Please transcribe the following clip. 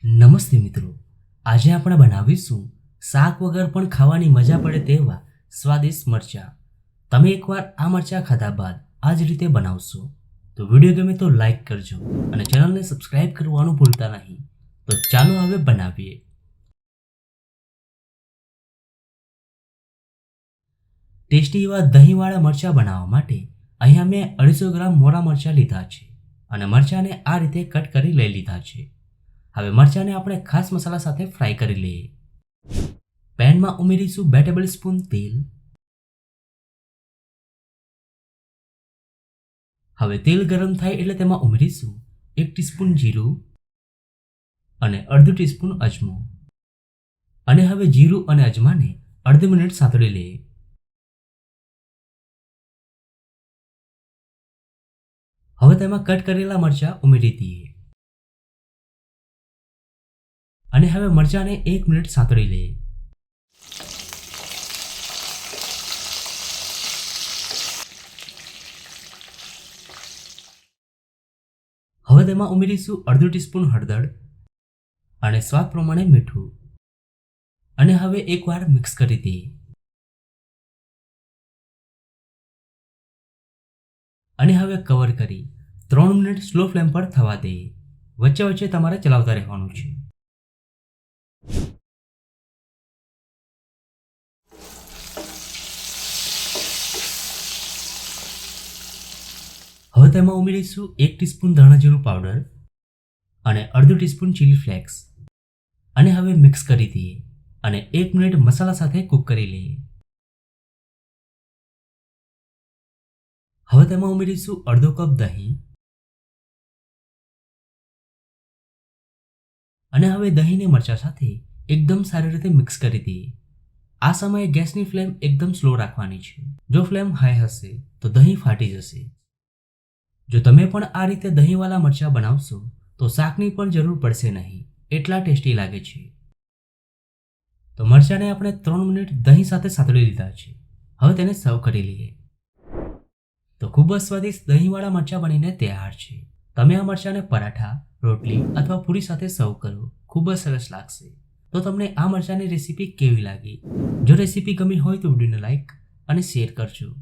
નમસ્તે મિત્રો, આજે આપણે બનાવીશું શાક વગર પણ ખાવાની મજા પડે તેવા સ્વાદિષ્ટ મરચાં. તમે એકવાર આ મરચાં ખાધા બાદ આ જ રીતે બનાવશો તો વિડીયો ગમે તો લાઈક કરજો અને ચેનલને સબસ્ક્રાઇબ કરવાનું ભૂલતા નહીં. તો ચાલો હવે બનાવીએ. ટેસ્ટી એવા દહીંવાળા મરચાં બનાવવા માટે અહીંયા મેં 250 ગ્રામ મોરા મરચાં લીધા છે અને મરચાંને આ રીતે કટ કરી લઈ લીધા છે. હવે મરચાંને આપણે ખાસ મસાલા સાથે ફ્રાય કરી લઈએ. પેનમાં ઉમેરીશું 2 ટેબલસ્પૂન તેલ. હવે તેલ ગરમ થાય એટલે તેમાં ઉમેરીશું 1 ટીસ્પૂન જીરું અને અડધું ટીસ્પૂન અજમો. અને હવે જીરું અને અજમાને અડધી મિનિટ સાંતળી લઈએ. હવે તેમાં કટ કરેલા મરચાં ઉમેરી દઈએ અને હવે મરચાંને 1 મિનિટ સાંતળી લઈએ. હવે તેમાં ઉમેરીશું અડધું ટીસ્પૂન હળદર અને સ્વાદ પ્રમાણે મીઠું અને હવે એકવાર મિક્સ કરી દઈએ. અને હવે કવર કરી 3 મિનિટ સ્લો ફ્લેમ પર થવા દઈએ. વચ્ચે વચ્ચે તમારે ચલાવતા રહેવાનું છે. હવે તેમાં ઉમેરીશું 1 ટીસ્પૂન ધાણા જીરું પાવડર અને અડધું ટીસ્પૂન ચીલી ફ્લેક્સ અને હવે મિક્સ કરી દઈએ અને 1 મિનિટ મસાલા સાથે કૂક કરી લઈએ. હવે તેમાં ઉમેરીશું અડધો કપ દહીં અને હવે દહીંને મરચાં સાથે એકદમ સારી રીતે મિક્સ કરી દઈએ. આ સમયે ગેસની ફ્લેમ એકદમ સ્લો રાખવાની છે. જો ફ્લેમ હાઈ હશે તો દહીં ફાટી જશે. જો તમે પણ આ રીતે દહીંવાળા મરચાં બનાવશો તો શાકની પણ જરૂર પડશે નહીં, એટલા ટેસ્ટી લાગે છે. તો મરચાંને આપણે 3 મિનિટ દહીં સાથે સાંતળી લીધા છે. હવે તેને સર્વ કરી લઈએ. તો ખૂબ જ સ્વાદિષ્ટ દહીંવાળા મરચાં બનીને તૈયાર છે. તમે આ મરચાંને પરાઠા, રોટલી અથવા પૂરી સાથે સર્વ કરો, ખૂબ જ સરસ લાગશે. તો તમને આ મરચાંની રેસીપી કેવી લાગી? જો રેસીપી ગમી હોય તો વિડીયોને લાઈક અને શેર કરજો.